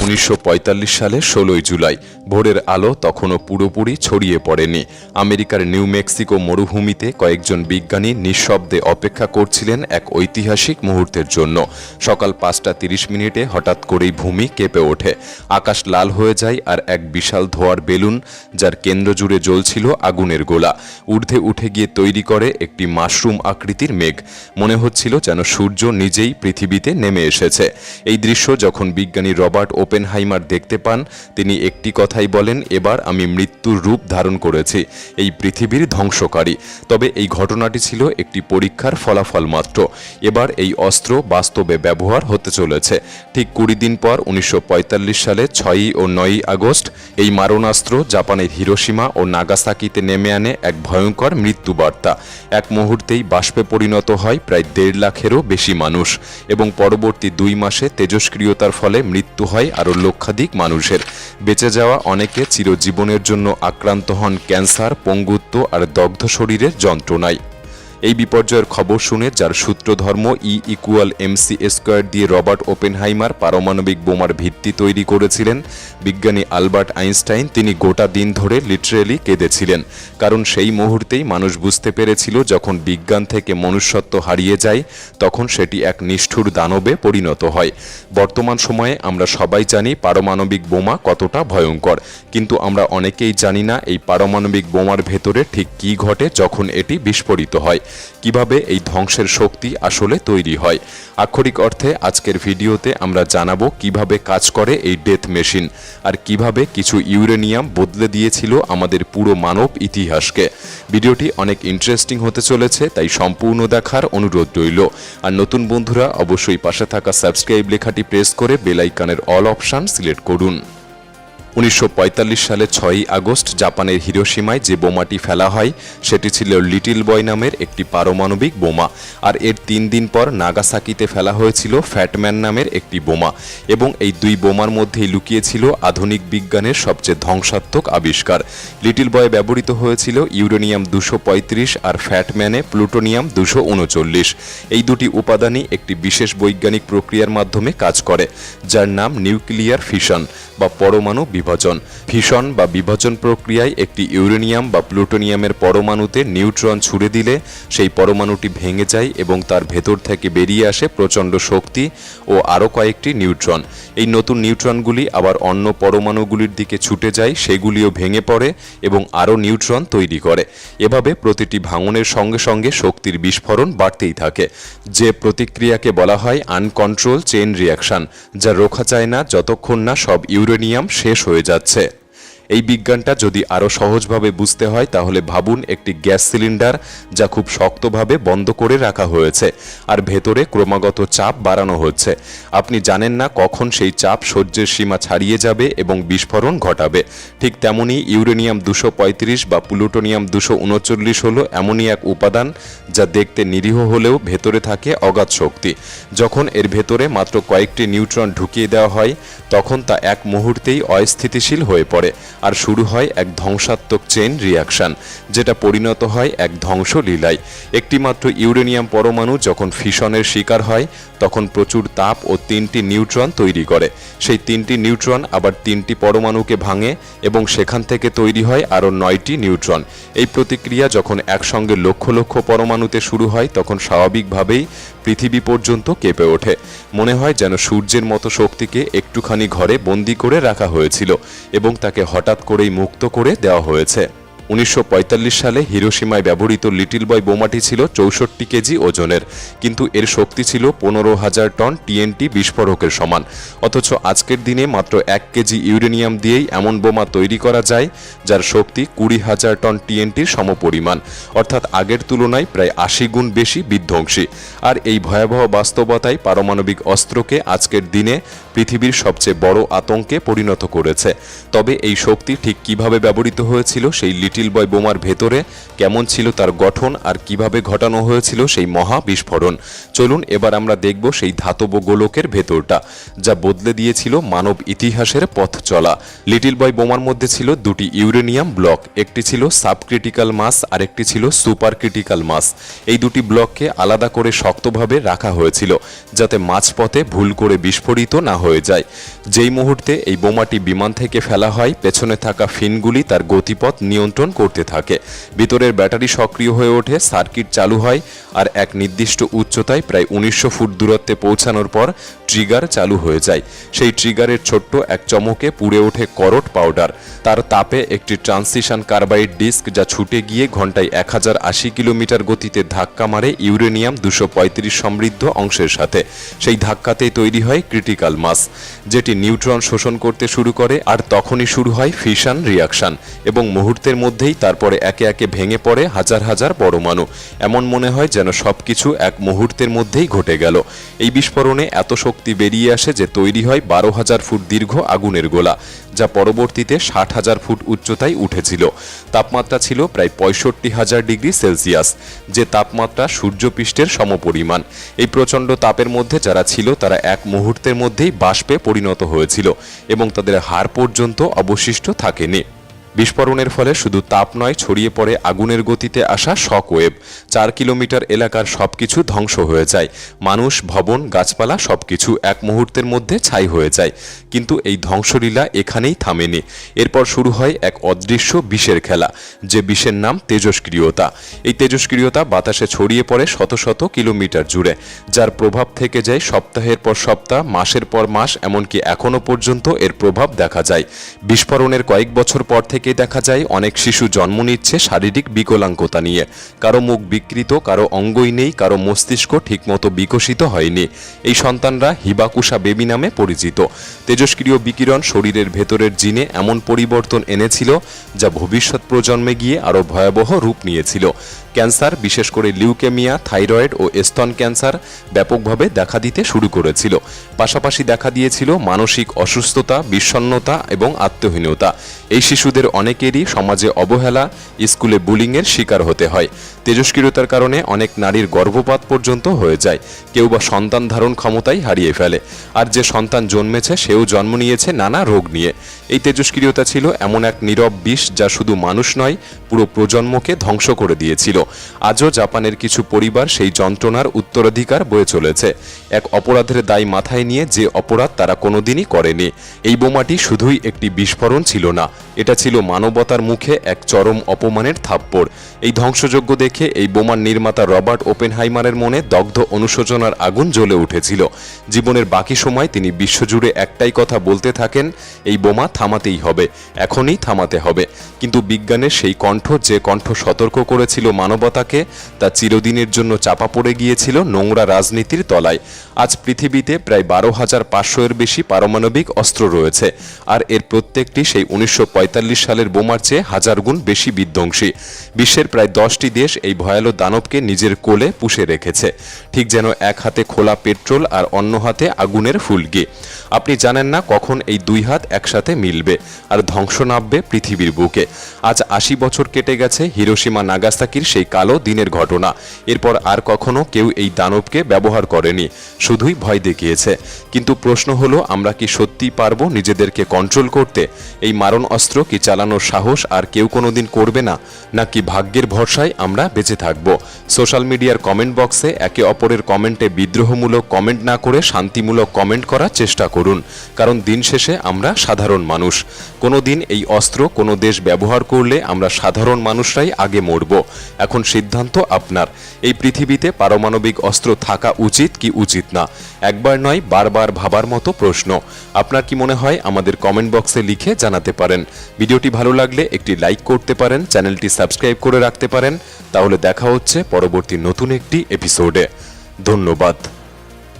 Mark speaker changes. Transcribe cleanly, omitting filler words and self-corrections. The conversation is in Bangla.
Speaker 1: 1945 সালে 16 জুলাই ভোরের আলো তখনও পুরোপুরি ছড়িয়ে পড়েনি। আমেরিকার নিউ মেক্সিকো মরুভূমিতে কয়েকজন বিজ্ঞানী নিঃশব্দে অপেক্ষা করছিলেন এক ঐতিহাসিক মুহূর্তের জন্য। সকাল 5:30 হঠাৎ করেই ভূমি কেঁপে ওঠে, আকাশ লাল হয়ে যায় আর এক বিশাল ধোঁয়ার বেলুন, যার কেন্দ্র জুড়ে জ্বলছিল আগুনের গোলা, ঊর্ধ্বে উঠে গিয়ে তৈরি করে একটি মাশরুম আকৃতির মেঘ। মনে হচ্ছিল যেন সূর্য নিজেই পৃথিবীতে নেমে এসেছে। এই দৃশ্য যখন বিজ্ঞানী রবার্ট ওপেনহাইমার দেখতে পান, তিনি একটি কথাই বলেন, এবার আমি মৃত্যুর রূপ ধারণ করেছি, এই পৃথিবীর ধ্বংসকারী। তবে এই ঘটনাটি ছিল একটি পরীক্ষার ফলাফল মাত্র। এবার এই অস্ত্র বাস্তবে ব্যবহার হতে চলেছে। ঠিক 20 দিন পর 1945 সালে 6 ও 9 আগস্ট এই মারণাস্ত্র জাপানের হিরোশিমা ও নাগাসাকিতে নেমে আনে এক ভয়ঙ্কর মৃত্যুবার্তা। এক মুহূর্তেই বাষ্পে পরিণত হয় প্রায় 1.5 লাখেরও বেশি মানুষ, এবং পরবর্তী 2 মাসে তেজস্ক্রিয়তার ফলে মৃত্যু হয় আরও লক্ষাধিক মানুষের। বেঁচে যাওয়া অনেকে চিরজীবনের জন্য আক্রান্ত হন ক্যান্সার, পঙ্গুত্ব আর দগ্ধ শরীরের যন্ত্রণায়। এই বিপর্যয়ের খবর শুনে, যার সূত্রধর্ম E=mc² দিয়ে রবার্ট ওপেনহাইমার পারমাণবিক বোমার ভিত্তি তৈরি করেছিলেন, বিজ্ঞানী আলবার্ট আইনস্টাইন তিনি গোটা দিন ধরে লিটারেলি কেঁদেছিলেন। কারণ সেই মুহূর্তেই মানুষ বুঝতে পেরেছিল, যখন বিজ্ঞান থেকে মনুষ্যত্ব হারিয়ে যায়, তখন সেটি এক নিষ্ঠুর দানবে পরিণত হয়। বর্তমান সময়ে আমরা সবাই জানি পারমাণবিক বোমা কতটা ভয়ঙ্কর, কিন্তু আমরা অনেকেই জানি না এই পারমাণবিক বোমার ভেতরে ঠিক কী ঘটে যখন এটি বিস্ফোরিত হয়, কিভাবে এই ধ্বংসের শক্তি আসলে তৈরি হয়। আক্ষরিক অর্থে আজকের ভিডিওতে আমরা জানাবো কিভাবে কাজ করে এই ডেথ মেশিন, আর কিভাবে কিছু ইউরেনিয়াম বদলে দিয়েছিল আমাদের পুরো মানব ইতিহাসকে। ভিডিওটি অনেক ইন্টারেস্টিং হতে চলেছে, তাই সম্পূর্ণ দেখার অনুরোধ রইল। আর নতুন বন্ধুরা অবশ্যই পাশে থাকা সাবস্ক্রাইব লেখাটি প্রেস করে বেল আইকনের অল অপশন সিলেক্ট করুন। 1945 সালে 6 আগস্ট জাপানের হিরোশিমায় যে বোমাটি ফেলা হয়, সেটি ছিল লিটল বয় নামের একটি পারমাণবিক বোমা। আর এর 3 দিন পর নাগাসাকিতে ফেলা হয়েছিল ফ্যাটম্যান নামের একটি বোমা, এবং এই 2 বোমার মধ্যেই লুকিয়েছিল আধুনিক বিজ্ঞানের সবচেয়ে ধ্বংসাত্মক আবিষ্কার। লিটল বয়ে ব্যবহৃত হয়েছিল ইউরেনিয়াম 235 আর ফ্যাটম্যানে প্লুটোনিয়াম 239। এই দুটি উপাদানই একটি বিশেষ বৈজ্ঞানিক প্রক্রিয়ার মাধ্যমে কাজ করে, যার নাম নিউক্লিয়ার ফিশন বা পরমাণু বিভাজন। ফিশন বা বিভাজন প্রক্রিয়ায় একটি ইউরেনিয়াম বা প্লুটোনিয়ামের পরমাণুতে নিউট্রন ছুড়ে দিলে সেই পরমাণুটি ভেঙে যায় এবং তার ভেতর থেকে বেরিয়ে আসে প্রচণ্ড শক্তি ও আরও কয়েকটি নিউট্রন। এই নতুন নিউট্রনগুলি আবার অন্য পরমাণুগুলির দিকে ছুটে যায়, সেগুলিও ভেঙে পড়ে এবং আরও নিউট্রন তৈরি করে। এভাবে প্রতিটি ভাঙনের সঙ্গে সঙ্গে শক্তির বিস্ফোরণ বাড়তেই থাকে, যে প্রতিক্রিয়াকে বলা হয় আনকন্ট্রোল চেইন রিয়াকশন, যা রোখা যায় না যতক্ষণ না সব ইউরেনিয়াম শেষ হয়ে যাচ্ছে। এই বিজ্ঞানটা যদি আরও সহজভাবে বুঝতে হয়, তাহলে ভাবুন একটি গ্যাস সিলিন্ডার যা খুব শক্তভাবে বন্ধ করে রাখা হয়েছে, আর ভেতরে ক্রমাগত চাপ বাড়ানো হচ্ছে। আপনি জানেন না কখন সেই চাপ সহ্যের সীমা ছাড়িয়ে যাবে এবং বিস্ফোরণ ঘটাবে। ঠিক তেমনি ইউরেনিয়াম 235 বা প্লুটোনিয়াম 239 হলো এমনই এক উপাদান যা দেখতে নিরীহ হলেও ভেতরে থাকে অগাধ শক্তি। যখন এর ভেতরে মাত্র কয়েকটি নিউট্রন ঢুকিয়ে দেওয়া হয়, তখন তা এক মুহূর্তেই অস্থিতিশীল হয়ে পড়ে, আর শুরু হয় এক ধ্বংসাত্মক চেইন রিয়াকশন, যেটা পরিণত হয় এক ধ্বংসলীলায়। একটি মাত্র ইউরেনিয়াম পরমাণু যখন ফিশনের শিকার হয়, তখন প্রচুর তাপ ও 3টি নিউট্রন তৈরি করে। সেই 3টি নিউট্রন আবার 3টি পরমাণুকে ভাঙে এবং সেখান থেকে তৈরি হয় আরও 9টি নিউট্রন। এই প্রতিক্রিয়া যখন একসঙ্গে লক্ষ লক্ষ পরমাণুতে শুরু হয়, তখন স্বাভাবিকভাবেই পৃথিবী পর্যন্ত কেঁপে ওঠে। মনে হয় যেন সূর্যের মতো শক্তিকে একটুখানি ঘরে বন্দি করে রাখা হয়েছিল এবং তাকে হঠাৎ করেই মুক্ত করে দেওয়া হয়েছে। 1945 সালে হিরোশিমায় ব্যবহৃত লিটল বয় বোমাটি ছিল 64 কেজি ওজনের, কিন্তু এর শক্তি ছিল 15,000 টন TNT বিস্ফোরকের সমান। অথচ আজকের দিনে মাত্র 1 কেজি ইউরেনিয়াম দিয়েই এমন বোমা তৈরি করা যায় যার শক্তি 20,000 টন TNTর সমপরিমাণ, অর্থাৎ আগের তুলনায় প্রায় 80 গুণ বেশি বিধ্বংসী। আর এই ভয়াবহ বাস্তবতাই পারমাণবিক অস্ত্রকে আজকের দিনে পৃথিবীর সবচেয়ে বড় আতঙ্কে পরিণত করেছে। তবে এই শক্তি ঠিক কিভাবে ব্যবহৃত হয়েছিল সেই লিটল লিটল বয় বোমার ভেতরে কেমন ছিল তার গঠন আর কিভাবে ঘটানো হয়েছিল সেই মহা বিস্ফোরণ। চলুন এবার আমরা দেখব সেই ধাতব গোলকের ভেতরটা, যা বদলে দিয়েছিল মানব ইতিহাসের পথ চলা। লিটল বয় বোমার মধ্যে ছিল দুটি ইউরেনিয়াম ব্লক, একটি ছিল সাবক্রিটিক্যাল মাস আর একটি ছিল সুপার ক্রিটিক্যাল মাস। এই দুটি ব্লককে আলাদা করে শক্তভাবে রাখা হয়েছিল যাতে মাঝপথে ভুল করে বিস্ফোরিত না হয়ে যায়। যেই মুহূর্তে এই বোমাটি বিমান থেকে ফেলা হয়, পেছনে থাকা ফিনগুলি তার গতিপথ নিয়ন্ত্রণ করতে থাকে। ভিতরের ব্যাটারি সক্রিয় হয়ে ওঠে, সার্কিট চালু হয় আর এক নির্দিষ্ট উচ্চতায় প্রায় 1900 ফুট দূরত্বে পৌঁছানোর পর ট্রিগার চালু হয়ে যায়। সেই ট্রিগারের ছোট্ট এক চমকে পুড়ে ওঠে করট পাউডার। তার তাপে একটি ট্রান্সিশন কার্বাইড ডিস্ক, যা ছুটে গিয়ে ঘন্টায় 1080 কিলোমিটার গতিতে ধাক্কা মারে ইউরেনিয়াম 235 সমৃদ্ধ অংশের সাথে। সেই ধাক্কাতেই তৈরি হয় ক্রিটিক্যাল মাস, যেটি নিউট্রন শোষণ করতে শুরু করে, আর তখনই শুরু হয় ফিশন রিয়াকশন এবং মুহূর্তের মধ্যেই তারপরে একে একে ভেঙে পড়ে হাজার হাজার পরমাণু। এমন মনে হয় যেন সবকিছু এক মুহূর্তের মধ্যেই ঘটে গেল। এই বিস্ফোরণে এত শক্তি বেরিয়ে আসে যে তৈরি হয় 12,000 ফুট দীর্ঘ আগুনের গোলা, যা পরবর্তীতে 60,000 ফুট উচ্চতায় উঠেছিল। তাপমাত্রা ছিল প্রায় 65,000 ডিগ্রি সেলসিয়াস, যে তাপমাত্রা সূর্যপৃষ্ঠের সমপরিমাণ। এই প্রচণ্ড তাপের মধ্যে যারা ছিল তারা এক মুহূর্তের মধ্যেই বাষ্পে পরিণত হয়েছিল এবং তাদের হাড় পর্যন্ত অবশিষ্ট থাকেনি। বিস্ফোরণের ফলে শুধু তাপ নয়, ছড়িয়ে পড়ে আগুনের গতিতে আসা শক ওয়েভ। 4 কিলোমিটার এলাকার সবকিছু ধ্বংস হয়ে যায়। মানুষ, ভবন, গাছপালা সবকিছু এক মুহূর্তের মধ্যে ছাই হয়ে যায়। কিন্তু এই ধ্বংসলীলা এখানেই থামেনি। এরপর শুরু হয় এক অদৃশ্য বিষের খেলা, যে বিষের নাম তেজস্ক্রিয়তা। এই তেজস্ক্রিয়তা বাতাসে ছড়িয়ে পড়ে শত শত কিলোমিটার জুড়ে, যার প্রভাব থেকে যায় সপ্তাহের পর সপ্তাহ, মাসের পর মাস, এমনকি এখনো পর্যন্ত এর প্রভাব দেখা যায়। বিস্ফোরণের কয়েক বছর পর থেকে দেখা যায় অনেক শিশু জন্ম নিচ্ছে শারীরিক বিকলাঙ্গতা নিয়ে। কারো মুখ বিকৃত, কারো অঙ্গই নেই, কারো মস্তিষ্ক ঠিকমতো বিকশিত হয়নি। এই সন্তানরা হিবাকুশা বেবি নামে পরিচিত। তেজস্ক্রিয় বিকিরণ শরীরের ভেতরের জিনে এমন পরিবর্তন এনেছিল যা ভবিষ্যৎ প্রজন্মে গিয়ে আরও ভয়াবহ রূপ নিয়েছিল। ক্যান্সার, বিশেষ করে লিউকেমিয়া, থাইরয়েড ও স্তন ক্যান্সার ব্যাপকভাবে দেখা দিতে শুরু করেছিল। পাশাপাশি দেখা দিয়েছিল মানসিক অসুস্থতা, বিষণ্ণতা এবং আত্মহীনতা। এই শিশুদের অনেকেরই সমাজে অবহেলা, স্কুলে বুলিংয়ের শিকার হতে হয়। তেজস্ক্রিয়তার কারণে অনেক নারীর গর্ভপাত পর্যন্ত হয়ে যায়। কেউ বা সন্তান ধারণ ক্ষমতাই হারিয়ে ফেলে। আর যে সন্তান জন্মেছে সেও জন্ম নিয়েছে নানা রোগ নিয়ে। এই তেজস্ক্রিয়তা ছিল এমন এক নীরব বিষ যা শুধু মানুষ নয়, পুরো প্রজন্মকে ধ্বংস করে দিয়েছিল। আজও জাপানের কিছু পরিবার সেই যন্ত্রণার উত্তরাধিকার বয়ে চলেছে, এক অপরাধের দায় মাথায় নিয়ে, যে অপরাধ তারা কোনোদিনই করেনি। এই বোমাটি শুধুই একটি বিস্ফোরণ ছিল না, এটা ছিল মানবতার মুখে এক চরম অপমানের থাপ্পড়। এই ধ্বংসযজ্ঞ দেখে এই বোমার নির্মাতা রবার্ট ওপেনহাইমারের মনে দগ্ধ অনুশোচনার আগুন জ্বলে উঠেছিল। জীবনের বাকি সময় তিনি বিশ্বজুড়ে একটাই কথা বলতে থাকেন, এই বোমা থামাতেই হবে, এখনই থামাতে হবে। কিন্তু বিজ্ঞানের সেই কণ্ঠ, যে কণ্ঠ সতর্ক করেছিল মানবতাকে, তা চিরদিনের জন্য চাপা পড়ে গিয়েছিল নোংরা রাজনীতির তলায়। আজ পৃথিবীতে প্রায় 12,500 এর বেশি পারমাণবিক অস্ত্র রয়েছে, আর এর প্রত্যেকটি সেই 1945 সালের বোমার চেয়ে 1000 গুণ বেশি বিধ্বংসী। বিশ্বের প্রায় 10টি দেশ এই ভয়ালো দানবকে নিজের কোলে পুষে রেখেছে, ঠিক যেন এক হাতে খোলা পেট্রোল আর অন্য হাতে আগুনের ফুলকি। আপনি জানেন না কখন এই দুই হাত একসাথে মিলবে আর ধ্বংস নামবে পৃথিবীর বুকে। আজ 80 বছর কেটে গেছে হিরোশিমা নাগাসাকির সেই কালো দিনের ঘটনা। এরপর আর কখনো কেউ এই দানবকে ব্যবহার করেনি, শুধুই ভয় দেখিয়েছে। কিন্তু প্রশ্ন হলো, আমরা কি সত্যিই পারবো নিজেদেরকে কন্ট্রোল করতে? এই মারণ অস্ত্র কি চালানোর সাহস আর কেউ কোনোদিন করবে না, নাকি ভাগ্যের ভরসায় আমরা বেঁচে থাকব? সোশ্যাল মিডিয়ার কমেন্ট বক্সে একে অপরের কমেন্টে বিদ্রোহমূলক কমেন্ট না করে শান্তিমূলক কমেন্ট করার চেষ্টা করুন, কারণ দিন শেষে আমরা সাধারণ মানুষ। কোনো দিন এই অস্ত্র কোনো দেশ ব্যবহার করলে আমরা সাধারণ মানুষরাই আগে মরব। এখন সিদ্ধান্ত আপনার। এই পৃথিবীতে পারমাণবিক অস্ত্র থাকা উচিত কি উচিত না, একবার নয় বারবার ভাবার মতো প্রশ্ন। আপনার কি মনে হয় আমাদের কমেন্ট বক্সে লিখে জানাতে পারেন। ভিডিওটি ভালো লাগলে একটি লাইক করতে পারেন, চ্যানেলটি সাবস্ক্রাইব করে রাখতে পারেন। তাহলে দেখা হচ্ছে পরবর্তী নতুন একটি এপিসোডে। ধন্যবাদ।